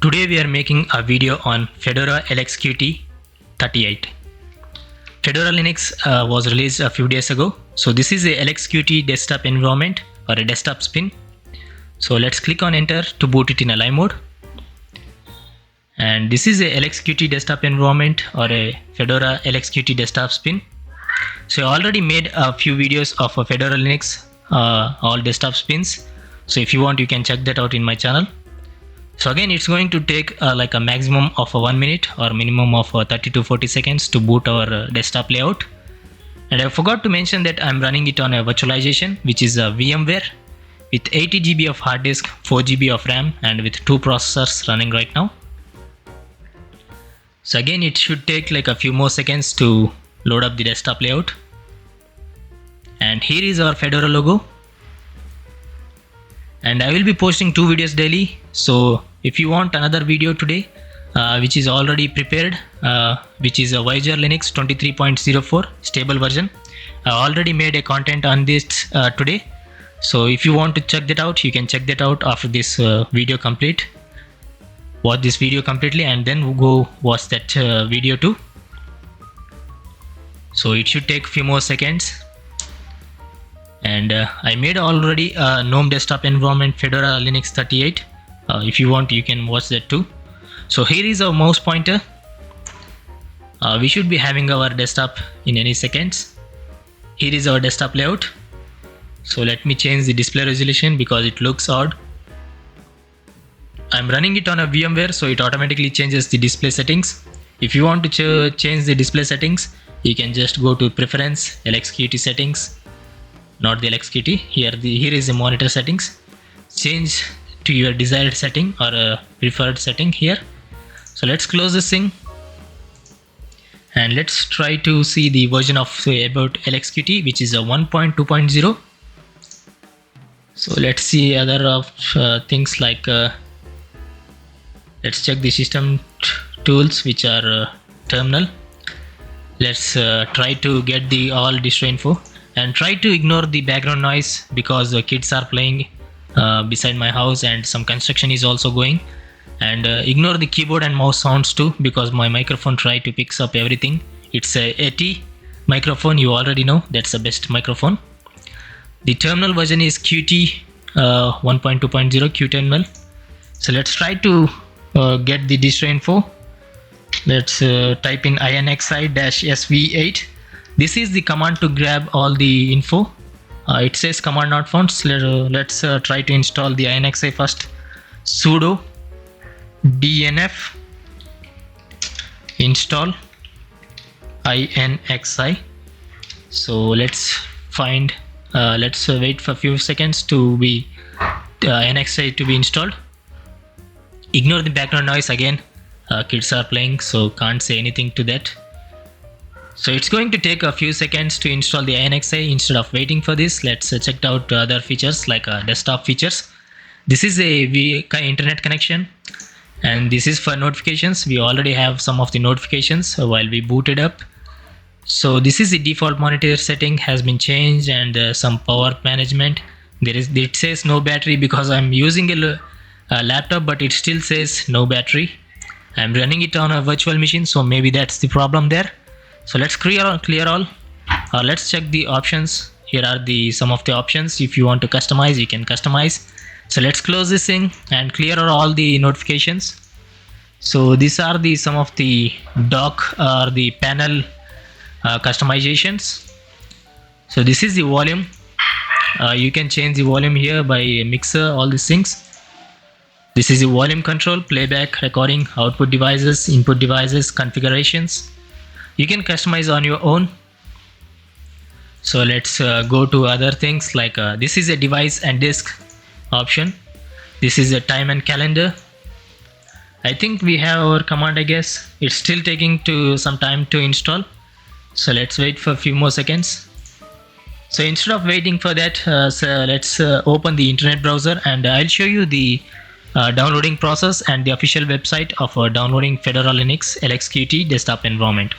Today we are making a video on Fedora LXQT 38. Fedora Linux was released a few days ago. So this is a LXQT desktop environment or a desktop spin. So let's click on enter to boot it in a live mode. And this is a LXQT desktop environment or a Fedora LXQT desktop spin. So I already made a few videos of a Fedora Linux all desktop spins. So if you want, you can check that out in my channel. So again, it's going to take like a maximum of 1 minute or minimum of 30 to 40 seconds to boot our desktop layout. And I forgot to mention that I'm running it on a virtualization, which is a VMware with 80 GB of hard disk, 4 GB of RAM, and with 2 processors running right now. So again, it should take like a few more seconds to load up the desktop layout. And here is our Fedora logo. And I will be posting 2 videos daily. So if you want another video today, which is already prepared, which is a Voyager Linux 23.04 stable version, I already made a content on this today. So if you want to check that out, you can check that out after this video complete. Watch this video completely and then go watch that video too. So it should take a few more seconds. And I made already a GNOME desktop environment Fedora Linux 38. If you want, you can watch that too. So here is our mouse pointer. We should be having our desktop in any seconds. Here is our desktop layout. So let me change the display resolution because it looks odd. I'm running it on a VMware, so it automatically changes the display settings. If you want to change the display settings, you can just go to Preference, LXQT settings. Not the LXQT. Here is the monitor settings. Change to your desired setting or a preferred setting here. So let's close this thing and let's try to see the version of about LXQT, which is a 1.2.0. So let's see other of things like let's check the system tools, which are terminal. Let's try to get the all distro info. And try to ignore the background noise because the kids are playing beside my house and some construction is also going. And ignore the keyboard and mouse sounds too because my microphone try to picks up everything. It's a AT microphone, you already know, that's the best microphone. The terminal version is Qt 1.2.0 Qterminal. So let's try to get the distro info. Let's type in inxi-sv8. This is the command to grab all the info. It says command not found. So let's try to install the INXI first. Sudo dnf install INXI. So let's find. Let's wait for a few seconds to be INXI to be installed. Ignore the background noise again. Kids are playing, so can't say anything to that. So it's going to take a few seconds to install the INXI. Instead of waiting for this, let's check out other features like desktop features. This is a internet connection and this is for notifications. We already have some of the notifications while we booted up. So this is the default monitor setting has been changed and some power management. It says no battery because I'm using a laptop, but it still says no battery. I'm running it on a virtual machine, so maybe that's the problem there. So let's clear all. Let's check the options. Here are some of the options. If you want to customize, you can customize. So let's close this thing and clear all the notifications. So these are some of the dock or the panel customizations. So this is the volume. You can change the volume here by mixer, all these things. This is the volume control, playback, recording, output devices, input devices, configurations. You can customize on your own. So let's go to other things like this is a device and disk option. This is a time and calendar. I think we have our command, I guess. It's still taking some time to install. So let's wait for a few more seconds. So instead of waiting for that, let's open the internet browser and I'll show you the downloading process and the official website of downloading Fedora Linux LXQT desktop environment.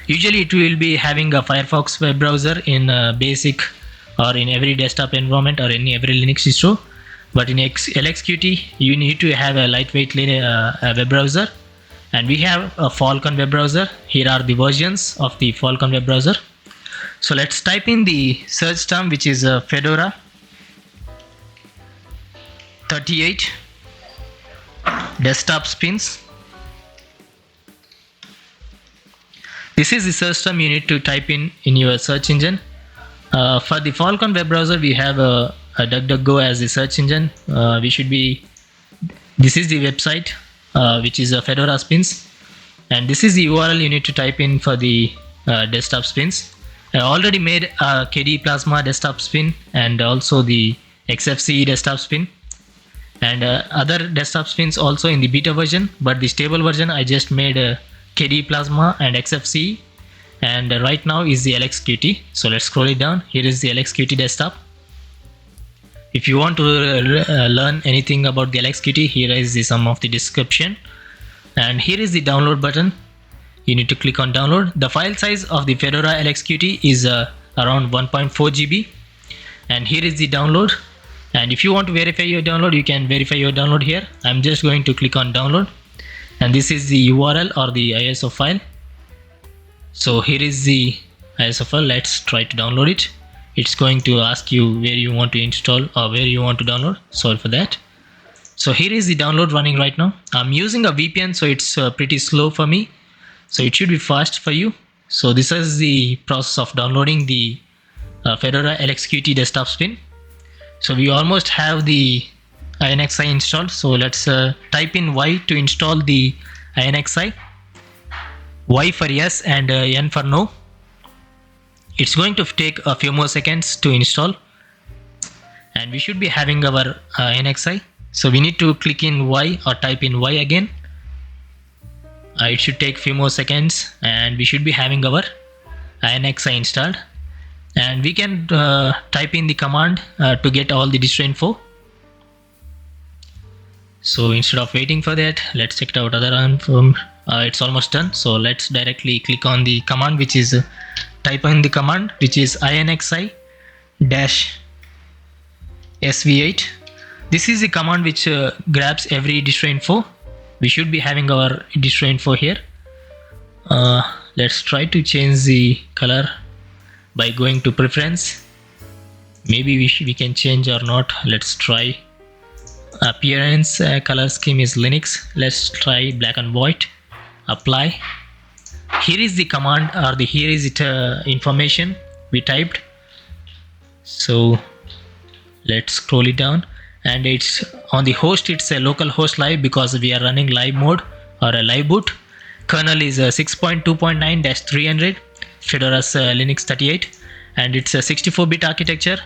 Usually it will be having a Firefox web browser in basic or in every desktop environment or in every Linux distro. But in LXQT, you need to have a lightweight web browser, and we have a Falcon web browser. Here are the versions of the Falcon web browser. So let's type in the search term, which is Fedora 38 desktop spins. This is the search term you need to type in your search engine. For the Falcon web browser, we have a DuckDuckGo as the search engine. This is the website, which is Fedora Spins, and this is the URL you need to type in for the desktop spins. I already made a KDE Plasma desktop spin and also the XFCE desktop spin, and other desktop spins also in the beta version, but the stable version I just made KDE Plasma and XFCE, and right now is the LXQT. So let's scroll it down. Here is the LXQT desktop. If you want to learn anything about the LXQT, here is the sum of the description, and here is the download button. You need to click on download. The file size of the Fedora LXQT is around 1.4 GB, and here is the download. And if you want to verify your download, you can verify your download here. I'm just going to click on download, and this is the URL or the ISO file. So here is the ISO file. Let's try to download it. It's going to ask you where you want to install or where you want to download. Sorry for that. So here is the download running right now. I'm using a VPN, so it's pretty slow for me. So it should be fast for you. So this is the process of downloading the Fedora LXQT desktop spin. So we almost have the INXI installed. So let's type in Y to install the INXI. Y for yes and N for no. It's going to take a few more seconds to install, and we should be having our INXI. So we need to click in Y or type in Y again. It should take a few more seconds, and we should be having our INXI installed, and we can type in the command to get all the distro info. So instead of waiting for that, let's check it out other info. It's almost done, so let's directly click on the command, which is type in the command, which is INXI -sv8. This is the command which grabs every distro info. We should be having our distro info here. Let's try to change the color by going to preference. Maybe we can change or not. Let's try. Appearance color scheme is Linux. Let's try black and white. Apply. Here is the command, or here is it information we typed. So let's scroll it down, and it's on the host. It's a local host live because we are running live mode or a live boot. Kernel is 6.2.9-300 Fedora's Linux 38, and it's a 64-bit architecture.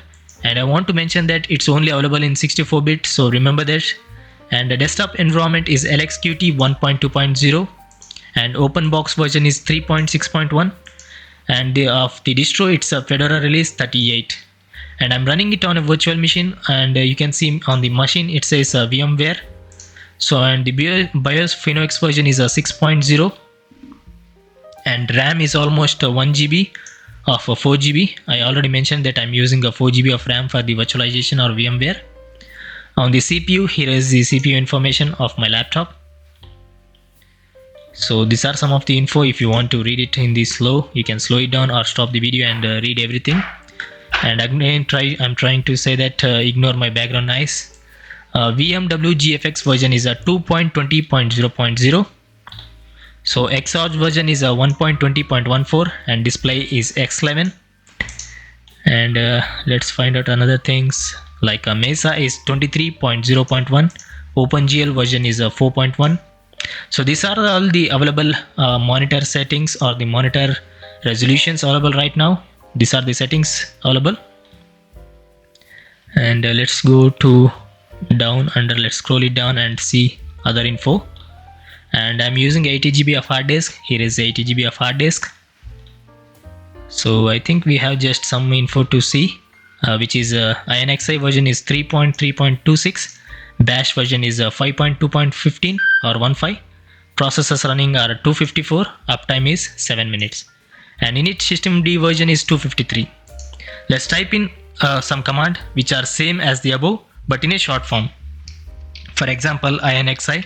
And I want to mention that it's only available in 64-bit, so remember that. And the desktop environment is LXQT 1.2.0, and open box version is 3.6.1, and of the distro it's a Fedora release 38, and I'm running it on a virtual machine, and you can see on the machine it says VMware. So, and the BIOS PhenoX version is a 6.0, and RAM is almost 1 GB of 4 GB. I already mentioned that I'm using a 4 GB of RAM for the virtualization or VMware. On the CPU, here is the CPU information of my laptop. So these are some of the info. If you want to read it in the slow, you can slow it down or stop the video and read everything. And again, I'm trying to say that ignore my background noise. VMWGFX version is a 2.20.0.0. So Xarch version is a 1.20.14, and display is X11. And let's find out another things like Mesa is 23.0.1. OpenGL version is a 4.1. So these are all the available monitor settings or the monitor resolutions available right now. These are the settings available. And let's go to down under, let's scroll it down and see other info. And I'm using 80 GB of hard disk. Here is 80 GB of hard disk. So I think we have just some info to see, which is INXI version is 3.3.26. Bash version is 5.2.15 or 15. Processors running are 254. Uptime is 7 minutes. And init systemd version is 253. Let's type in some command which are same as the above, but in a short form. For example, INXI,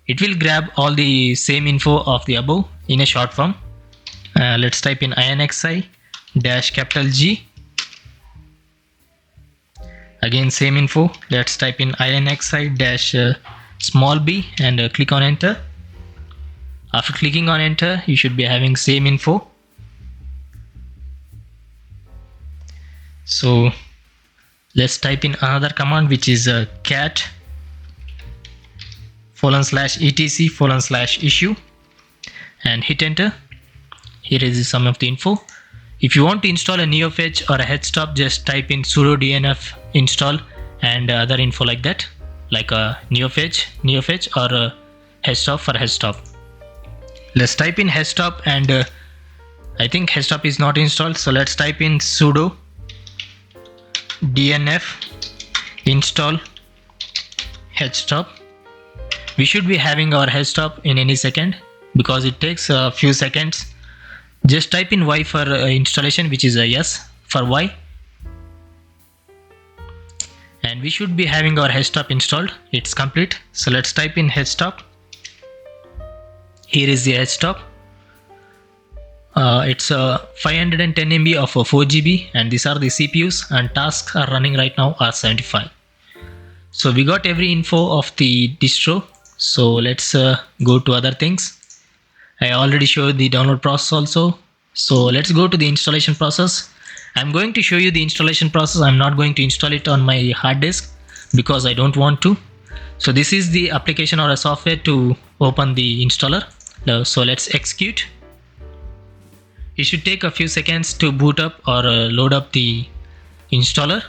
it will grab all the same info of the above in a short form. Let's type in INXI dash capital G. Again same info. Let's type in INXI dash small b and click on enter. After clicking on enter, you should be having same info. So let's type in another command, which is cat /etc/issue and hit enter. Here is some of the info. If you want to install a NeoFetch or a Headstop, just type in sudo dnf install and other info like that, like a NeoFetch or a Headstop for Headstop. Let's type in Headstop, and I think Headstop is not installed, so let's type in sudo dnf install Headstop. We should be having our Headstop in any second because it takes a few seconds. Just type in Y for installation, which is a yes for Y, and we should be having our Headstop installed. It's complete. So let's type in Headstop. Here is the Headstop. It's 510 MB of 4 GB, and these are the CPUs, and tasks are running right now are 75. So we got every info of the distro. So let's go to other things. I already showed the download process also. So let's go to the installation process. I'm going to show you the installation process. I'm not going to install it on my hard disk because I don't want to. So this is the application or a software to open the installer. So let's execute. It should take a few seconds to boot up or load up the installer.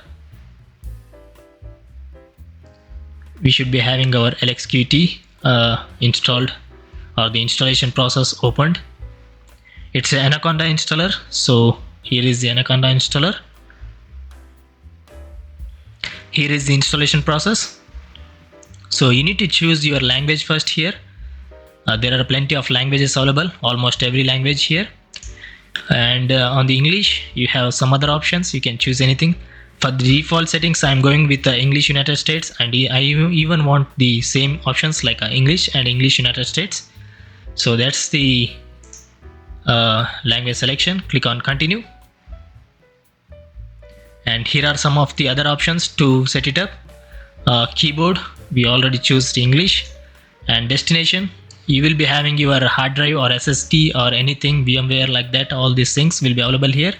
We should be having our LXQT installed, or the installation process opened. It's an Anaconda installer. So here is the Anaconda installer. Here is the installation process. So you need to choose your language first here. There are plenty of languages available, almost every language here. And on the English, you have some other options. You can choose anything. For the default settings, I'm going with English United States, and I even want the same options like English and English United States. So that's the language selection. Click on continue. And here are some of the other options to set it up. Keyboard, we already choose the English. And destination, you will be having your hard drive or SSD or anything, VMware like that. All these things will be available here.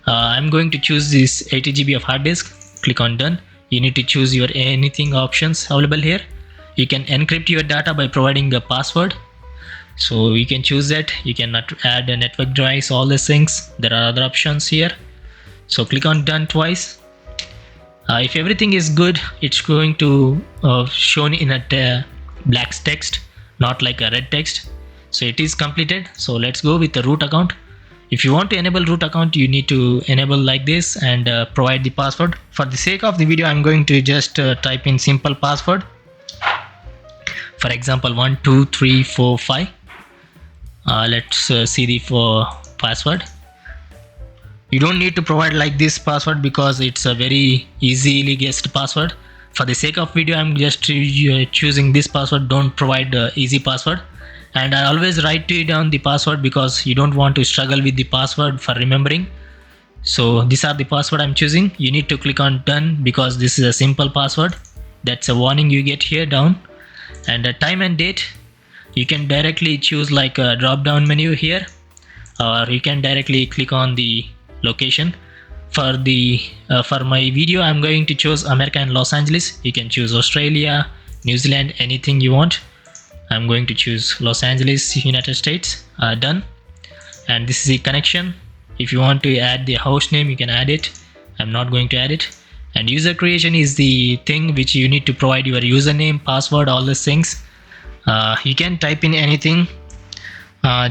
I'm going to choose this 80 GB of hard disk. Click on done. You need to choose your anything options available here. You can encrypt your data by providing a password. So you can choose that. You can add a network device, all these things. There are other options here. So click on done twice. If everything is good, it's going to shown in a black text, not like a red text. So it is completed. So let's go with the root account. If you want to enable root account, you need to enable like this and provide the password. For the sake of the video, I'm going to just type in simple password. For example, 1 2 3 4 5. Let's see the password. You don't need to provide like this password because it's a very easily guessed password. For the sake of video, I'm just choosing this password. Don't provide easy password. And I always write to you down the password because you don't want to struggle with the password for remembering. So these are the password I'm choosing. You need to click on done because this is a simple password. That's a warning you get here down. And the time and date, you can directly choose like a drop down menu here, or you can directly click on the location. For my video, I'm going to choose America and Los Angeles. You can choose Australia, New Zealand, anything you want. I'm going to choose Los Angeles, United States. Done. And this is the connection. If you want to add the host name, you can add it. I'm not going to add it. And user creation is the thing which you need to provide your username, password, all these things. You can type in anything.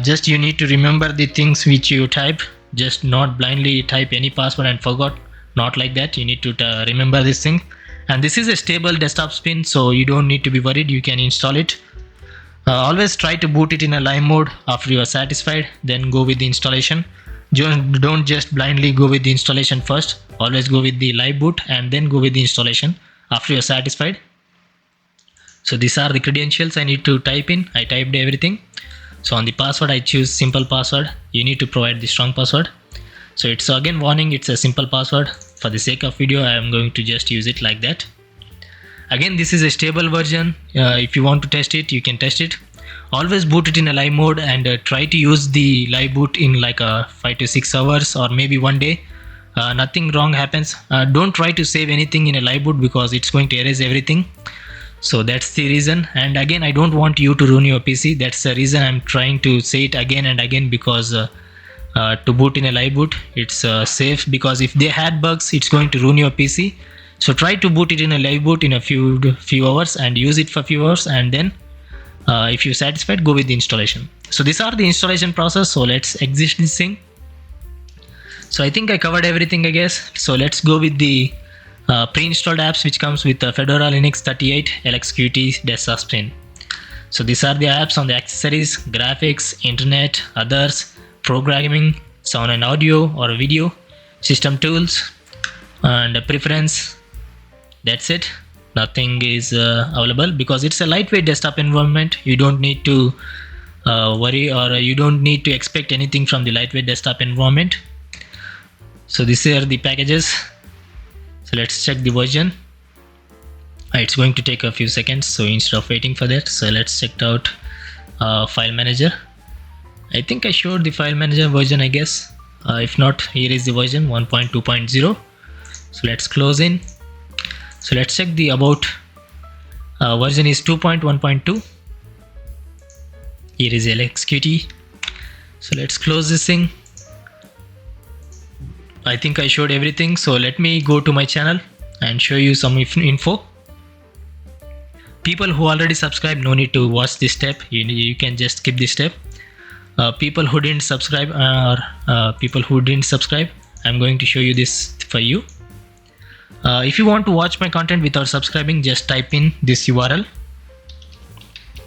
Just you need to remember the things which you type. Just not blindly type any password and forgot. Not like that. You need to remember this thing. And this is a stable desktop spin, so you don't need to be worried. You can install it. Always try to boot it in a live mode. After you are satisfied, then go with the installation. Don't just blindly go with the installation first. Always go with the live boot and then go with the installation. after you're satisfied. So these are the credentials I need to type in. I typed everything. So on the password, I choose simple password. You need to provide the strong password. So it's again warning, it's a simple password. For the sake of video, I am going to just use it like that. Again, this is a stable version. If you want to test it, you can test it. Always boot it in a live mode and try to use the live boot in like 5 to 6 hours or maybe one day. Nothing wrong happens. Don't try to save anything in a live boot because it's going to erase everything. So that's the reason. And again, I don't want you to ruin your PC. That's the reason I'm trying to say it again and again, because to boot in a live boot, it's safe, because if they had bugs, it's going to ruin your PC. So try to boot it in a live boot in a few hours and use it for a few hours, and then if you're satisfied, go with the installation. So these are the installation process. So let's exit this thing. So I think I covered everything, I guess. So let's go with the pre-installed apps, which comes with Fedora Linux 38 LXQT desktop spin. So these are the apps on the accessories: graphics, internet, others, programming, sound and audio or video, system tools, and preference. That's it. Nothing is available because it's a lightweight desktop environment. You don't need to worry, or you don't need to expect anything from the lightweight desktop environment. So these are the packages. So let's check the version. It's going to take a few seconds, so instead of waiting for that, so let's check out file manager. I think I showed the file manager version, I guess. If not, here is the version 1.2.0. So let's close in. So let's check the about. Version is 2.1.2. Here is LXQT. So let's close this thing. I think I showed everything. So let me go to my channel and show you some info. People who already subscribed, no need to watch this step. You can just skip this step. People who didn't subscribe, I'm going to show you this for you. If you want to watch my content without subscribing, just type in this URL,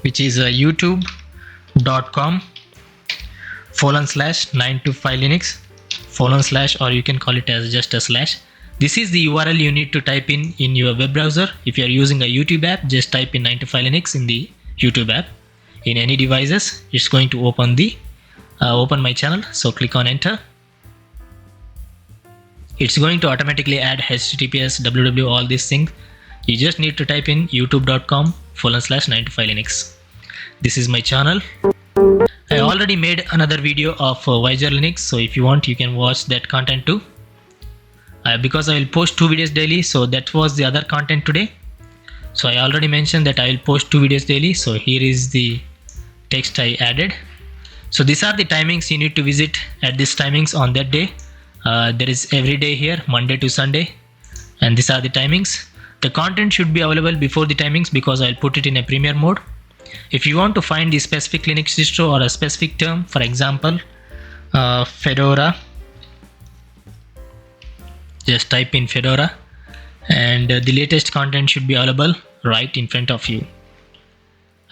which is youtube.com/9to5linux/ or you can call it as just a slash. This is the URL you need to type in your web browser. If you are using a YouTube app, just type in 9to5linux in the YouTube app. In any devices, it's going to open my channel. So click on enter. It's going to automatically add HTTPS, www, all these things. You just need to type in youtube.com/9to5linux. This is my channel. I already made another video of Wiser Linux, so if you want, you can watch that content too. Because I will post 2 videos daily, so that was the other content today. So I already mentioned that I will post 2 videos daily. So here is the text I added. So these are the timings you need to visit at these timings on that day. There is every day here, Monday to Sunday, and these are the timings. The content should be available before the timings because I'll put it in a premiere mode. If you want to find the specific Linux distro or a specific term, for example, Fedora, just type in Fedora, and the latest content should be available right in front of you.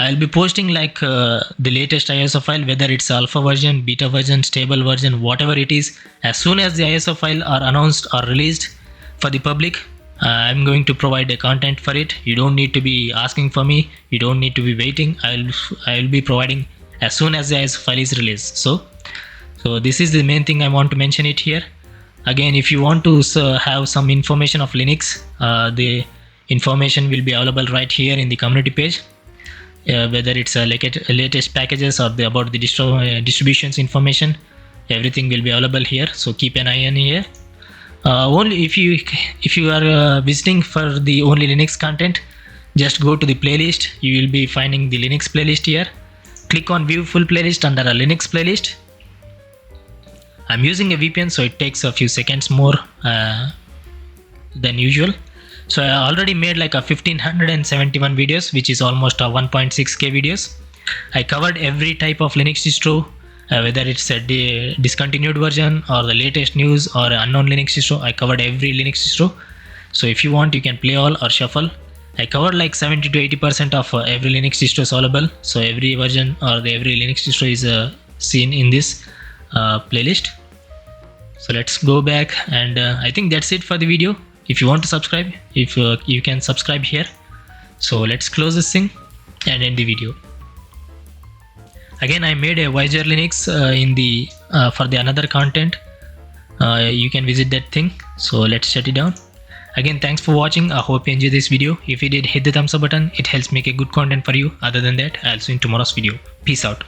I'll be posting like the latest ISO file, whether it's alpha version, beta version, stable version, whatever it is. As soon as the ISO file are announced or released for the public, I'm going to provide the content for it. You don't need to be asking for me. You don't need to be waiting. I'll be providing as soon as the ISO file is released. So this is the main thing I want to mention it here. Again, if you want to have some information of Linux, the information will be available right here in the community page. Whether it's latest packages or about the distributions information, everything will be available here. So keep an eye on here. Only if you are visiting for the only Linux content, just go to the playlist. You will be finding the Linux playlist here. Click on view full playlist under a Linux playlist. I'm using a VPN, so it takes a few seconds more than usual. So I already made like 1571 videos, which is almost 1.6k videos. I covered every type of Linux distro, whether it's a discontinued version or the latest news or unknown Linux distro. I covered every Linux distro. So if you want, you can play all or shuffle. I covered like 70 to 80% of every Linux distro is available. So every version or every Linux distro is seen in this playlist. So let's go back, and I think that's it for the video. if you want to subscribe, if you can subscribe here. So let's close this thing and end the video. Again, I made a Voyager Linux in the for the another content. You can visit that thing. So let's shut it down. Again, thanks for watching. I hope you enjoyed this video. If you did, hit the thumbs up button. It helps make a good content for you. Other than that, I'll see you in tomorrow's video. Peace out.